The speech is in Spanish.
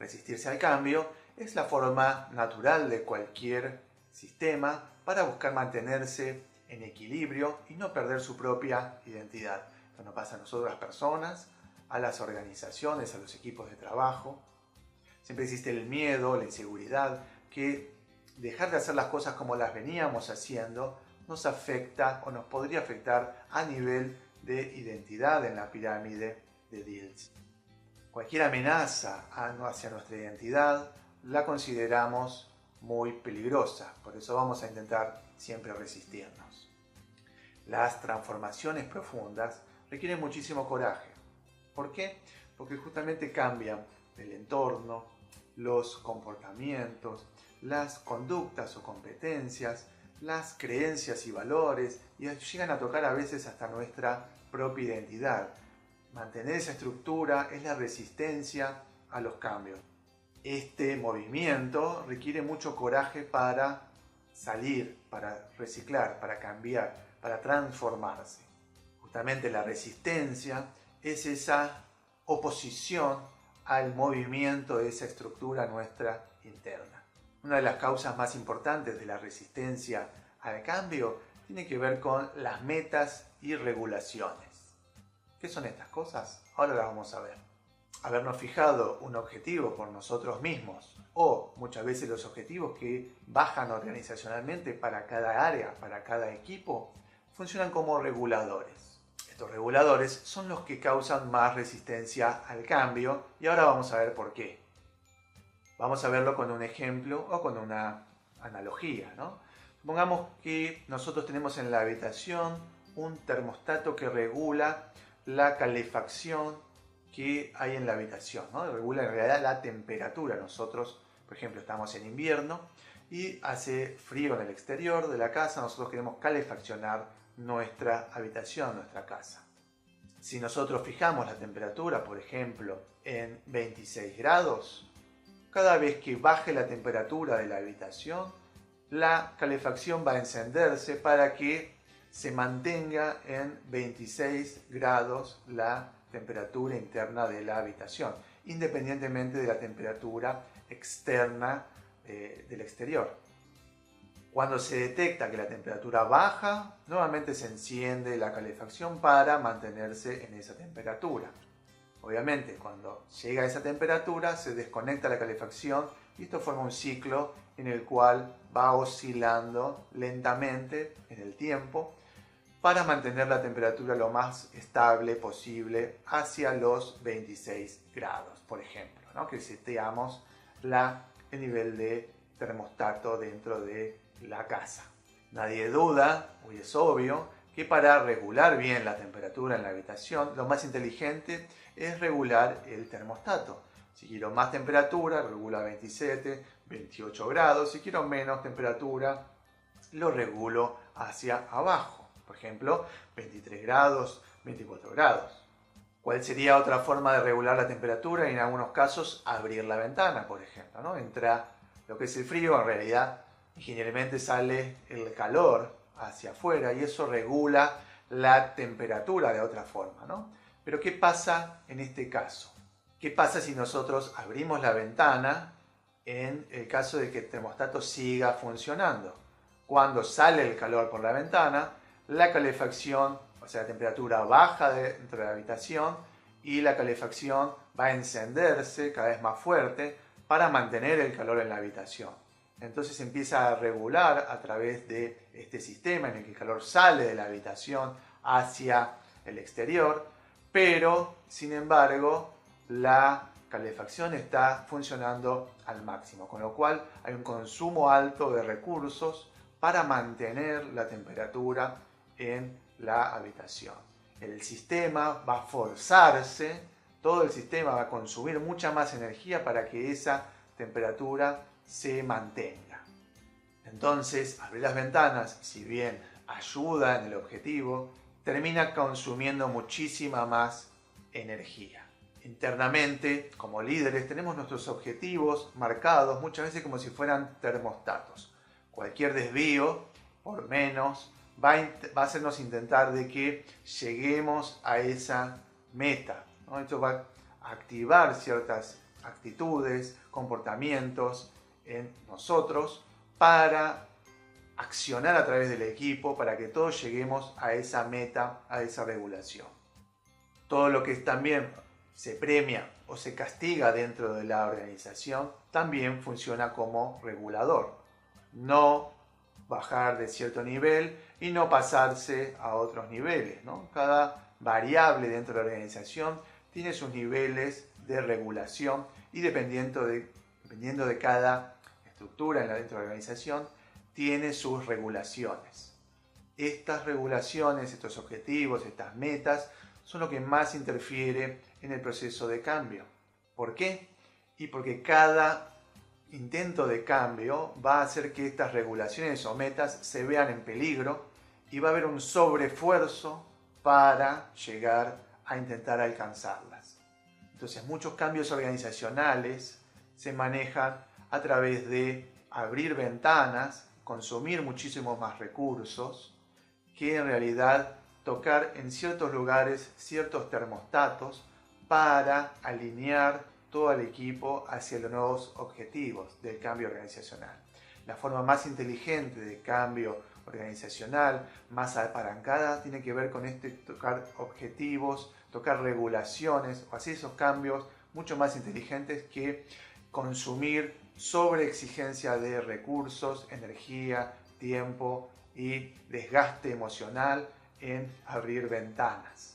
Resistirse al cambio es la forma natural de cualquier sistema para buscar mantenerse en equilibrio y no perder su propia identidad. Esto nos pasa a nosotros, las personas, a las organizaciones, a los equipos de trabajo. Siempre existe el miedo, la inseguridad, que dejar de hacer las cosas como las veníamos haciendo nos afecta o nos podría afectar a nivel de identidad en la pirámide de Diels. Cualquier amenaza hacia nuestra identidad la consideramos muy peligrosa, por eso vamos a intentar siempre resistirnos. Las transformaciones profundas requieren muchísimo coraje. ¿Por qué? Porque justamente cambian el entorno, los comportamientos, las conductas o competencias, las creencias y valores, y llegan a tocar a veces hasta nuestra propia identidad. Mantener esa estructura es la resistencia a los cambios. Este movimiento requiere mucho coraje para salir, para reciclar, para cambiar, para transformarse. Justamente la resistencia es esa oposición al movimiento de esa estructura nuestra interna. Una de las causas más importantes de la resistencia al cambio tiene que ver con las metas y regulaciones. ¿Qué son estas cosas? Ahora las vamos a ver. Habernos fijado un objetivo por nosotros mismos o muchas veces los objetivos que bajan organizacionalmente para cada área, para cada equipo, funcionan como reguladores. Estos reguladores son los que causan más resistencia al cambio y ahora vamos a ver por qué. Vamos a verlo con un ejemplo o con una analogía, ¿no? Supongamos que nosotros tenemos en la habitación un termostato que regula la calefacción que hay en la habitación, ¿no? Regula en realidad la temperatura. Nosotros, por ejemplo, estamos en invierno y hace frío en el exterior de la casa, nosotros queremos calefaccionar nuestra habitación, nuestra casa. Si nosotros fijamos la temperatura, por ejemplo, en 26 grados, cada vez que baje la temperatura de la habitación, la calefacción va a encenderse para que se mantenga en 26 grados la temperatura interna de la habitación, independientemente de la temperatura externa del exterior. Cuando se detecta que la temperatura baja, nuevamente se enciende la calefacción para mantenerse en esa temperatura. Obviamente, cuando llega a esa temperatura, se desconecta la calefacción y esto forma un ciclo en el cual va oscilando lentamente en el tiempo para mantener la temperatura lo más estable posible hacia los 26 grados, por ejemplo, ¿no? Que seteamos el nivel de termostato dentro de la casa. Nadie duda, hoy es obvio, que para regular bien la temperatura en la habitación, lo más inteligente es regular el termostato. Si quiero más temperatura, regulo a 27, 28 grados. Si quiero menos temperatura, lo regulo hacia abajo. Por ejemplo, 23 grados, 24 grados. ¿Cuál sería otra forma de regular la temperatura? En algunos casos, abrir la ventana, por ejemplo, ¿no? Entra lo que es el frío, en realidad, generalmente sale el calor hacia afuera y eso regula la temperatura de otra forma, ¿no? Pero ¿qué pasa en este caso? ¿Qué pasa si nosotros abrimos la ventana en el caso de que el termostato siga funcionando? Cuando sale el calor por la ventana, la calefacción, o sea, la temperatura baja dentro de la habitación y la calefacción va a encenderse cada vez más fuerte para mantener el calor en la habitación. Entonces empieza a regular a través de este sistema en el que el calor sale de la habitación hacia el exterior, pero sin embargo la calefacción está funcionando al máximo, con lo cual hay un consumo alto de recursos para mantener la temperatura en la habitación. El sistema va a forzarse, todo el sistema va a consumir mucha más energía para que esa temperatura se mantenga. Entonces, abrir las ventanas, si bien ayuda en el objetivo, termina consumiendo muchísima más energía. Internamente, como líderes, tenemos nuestros objetivos marcados muchas veces como si fueran termostatos. Cualquier desvío, por menos, va a hacernos intentar de que lleguemos a esa meta, ¿no? Esto va a activar ciertas actitudes, comportamientos en nosotros para accionar a través del equipo para que todos lleguemos a esa meta, a esa regulación. Todo lo que también se premia o se castiga dentro de la organización también funciona como regulador. No bajar de cierto nivel y no pasarse a otros niveles, ¿no? Cada variable dentro de la organización tiene sus niveles de regulación y dependiendo de cada estructura dentro de la organización, tiene sus regulaciones. Estas regulaciones, estos objetivos, estas metas, son lo que más interfiere en el proceso de cambio. ¿Por qué? Y porque cada intento de cambio va a hacer que estas regulaciones o metas se vean en peligro y va a haber un sobreesfuerzo para llegar a intentar alcanzarlas. Entonces, muchos cambios organizacionales se manejan a través de abrir ventanas, consumir muchísimos más recursos, que en realidad tocar en ciertos lugares ciertos termostatos para alinear todo el equipo hacia los nuevos objetivos del cambio organizacional. La forma más inteligente de cambio organizacional, más apalancada, tiene que ver con tocar objetivos, tocar regulaciones o hacer esos cambios mucho más inteligentes que consumir sobreexigencia de recursos, energía, tiempo y desgaste emocional en abrir ventanas.